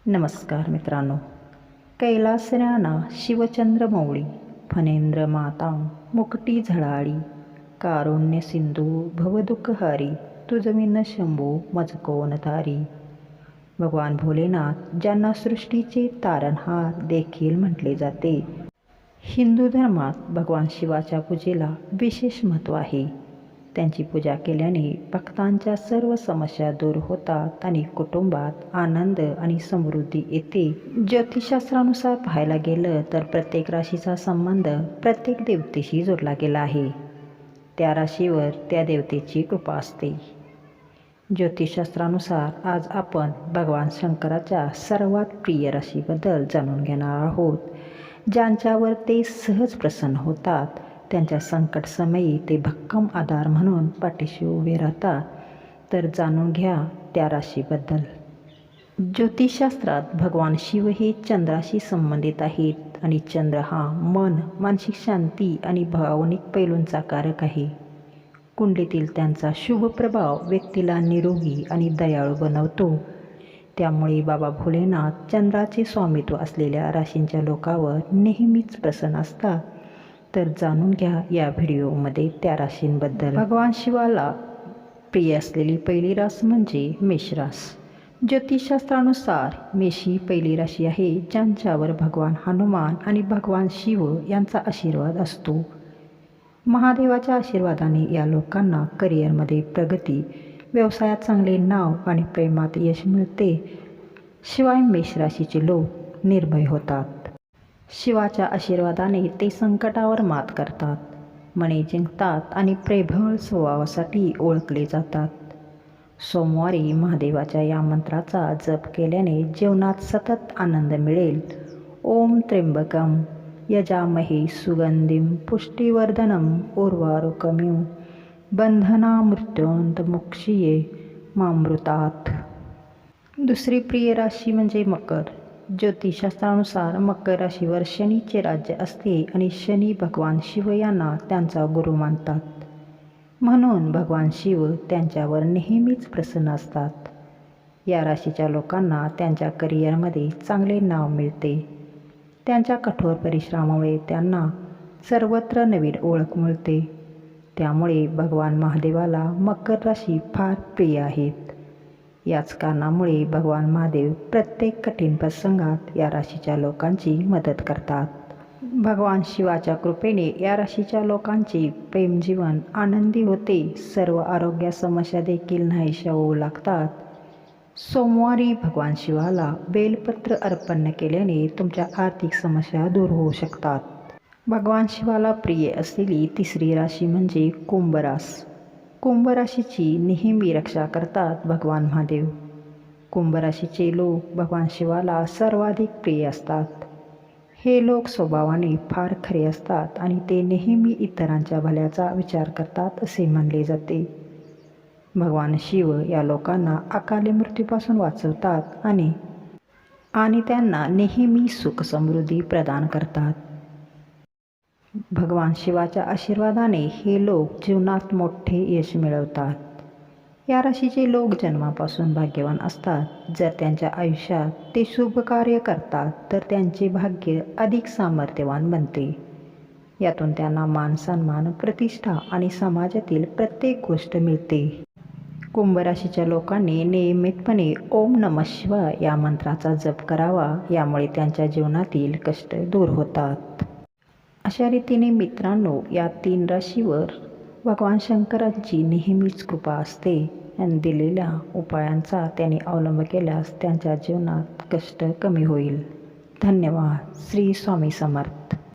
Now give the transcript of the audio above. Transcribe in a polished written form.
नमस्कार मित्रांनो. कैलासराना शिवचंद्रमौळी फणेंद्र माता मुकटी झळाळी कारुण्य सिंधू भवदुःखहारी तुझविन शंभू मज कोण धारी. भगवान भोलेनाथ ज्यांना सृष्टीचे तारणहार देखील म्हटले जाते. हिंदू धर्मात भगवान शिवाच्या पूजेला विशेष महत्त्व आहे. त्यांची पूजा केल्याने भक्तांच्या सर्व समस्या दूर होतात आणि कुटुंबात आनंद आणि समृद्धी येते. ज्योतिषशास्त्रानुसार पाहायला गेलं तर प्रत्येक राशीचा संबंध प्रत्येक देवतेशी जोडला गेला आहे. त्या राशीवर त्या देवतेची कृपा असते. ज्योतिषशास्त्रानुसार आज आपण भगवान शंकराच्या सर्वात प्रिय राशीबद्दल जाणून घेणार आहोत. ज्यांच्यावर ते सहज प्रसन्न होतात, त्यांच्या संकटसमयी ते भक्कम आधार म्हणून पाठीशी उभे राहतात. तर जाणून घ्या त्या राशीबद्दल. ज्योतिषशास्त्रात भगवान शिव हे चंद्राशी संबंधित आहेत आणि चंद्र हा मन, मानसिक शांती आणि भावनिक पैलूंचा कारक आहे. कुंडलीतील त्यांचा शुभ प्रभाव व्यक्तीला निरोगी आणि दयाळू बनवतो. त्यामुळे बाबा भोलेनाथ चंद्राचे स्वामित्व असलेल्या राशींच्या लोकांवर नेहमीच प्रसन्न असतात. तर जाणून घ्या या व्हिडिओमध्ये त्या राशींबद्दल. भगवान शिवाला प्रिय असलेली पहिली रास म्हणजे मेषरास. ज्योतिषशास्त्रानुसार मेष ही पहिली राशी आहे ज्यांच्यावर भगवान हनुमान आणि भगवान शिव यांचा आशीर्वाद असतो. महादेवाच्या आशीर्वादाने या लोकांना करिअरमध्ये प्रगती, व्यवसायात चांगले नाव आणि प्रेमात यश मिळते. शिवाय मेष राशीचे लोक निर्भय होतात. शिवाच्या आशीर्वादाने ते संकटावर मात करतात, मने जिंकतात आणि प्रेमळ स्वभावासाठी ओळखले जातात. सोमवारी महादेवाच्या या मंत्राचा जप केल्याने जीवनात सतत आनंद मिळेल. ओम त्र्यंबकम यजामहे सुगंधिम पुष्टिवर्धनम उर्वारुकमिव बंधना मृत्युंतमुक्षीये मामृतात्. दुसरी प्रिय राशी म्हणजे मकर. ज्योतिषशास्त्रानुसार मकर राशीवर शनीचे राज्य असते आणि शनी भगवान शिव यांना त्यांचा गुरु मानतात. म्हणून भगवान शिव त्यांच्यावर नेहमीच प्रसन्न असतात. या राशीच्या लोकांना त्यांच्या करिअरमध्ये चांगले नाव मिळते. त्यांच्या कठोर परिश्रमामुळे त्यांना सर्वत्र नवीन ओळख मिळते. त्यामुळे भगवान महादेवाला मकर राशी फार प्रिय आहेत. याच कारणामुळे भगवान महादेव प्रत्येक कठीण प्रसंगात या राशीच्या लोकांची मदत करतात. भगवान शिवाच्या कृपेने या राशीच्या लोकांचे प्रेमजीवन आनंदी होते. सर्व आरोग्य समस्या देखील नाहीशा होऊ लागतात. सोमवारी भगवान शिवाला बेलपत्र अर्पण केल्याने तुमच्या आर्थिक समस्या दूर होऊ शकतात. भगवान शिवाला प्रिय असलेली तिसरी राशी म्हणजे कुंभ रास. कुंभ राशीची नेहमी रक्षा करतात भगवान महादेव. कुंभ राशीचे लोक भगवान शिवाला सर्वाधिक प्रिय असतात. हे लोक स्वभावाने फार खरे असतात आणि ते नेहमी इतरांच्या भल्याचा विचार करतात असे मानले जाते. भगवान शिव या लोकांना अकाली मृत्यूपासून वाचवतात आणि त्यांना नेहमी सुख समृद्धी प्रदान करतात. भगवान शिवाच्या आशीर्वादाने हे लोक जीवनात मोठे यश मिळवतात. या राशीचे लोक जन्मापासून भाग्यवान असतात. जर त्यांच्या आयुष्यात ते शुभ कार्य करतात तर त्यांचे भाग्य अधिक सामर्थ्यवान बनते. यातून त्यांना मान सन्मान, प्रतिष्ठा आणि समाजातील प्रत्येक गोष्ट मिळते. कुंभ राशीच्या लोकांनी नियमितपणे ओम नमः शिवाय या मंत्राचा जप करावा. यामुळे त्यांच्या जीवनातील कष्ट दूर होतात. अशा रीतीने मित्रांनो, या 3 राशीवर भगवान शंकरांची नेहमीच कृपा असते आणि दिलेल्या उपायांचा त्यांनी अवलंब केल्यास त्यांच्या जीवनात कष्ट कमी होईल. धन्यवाद. श्री स्वामी समर्थ.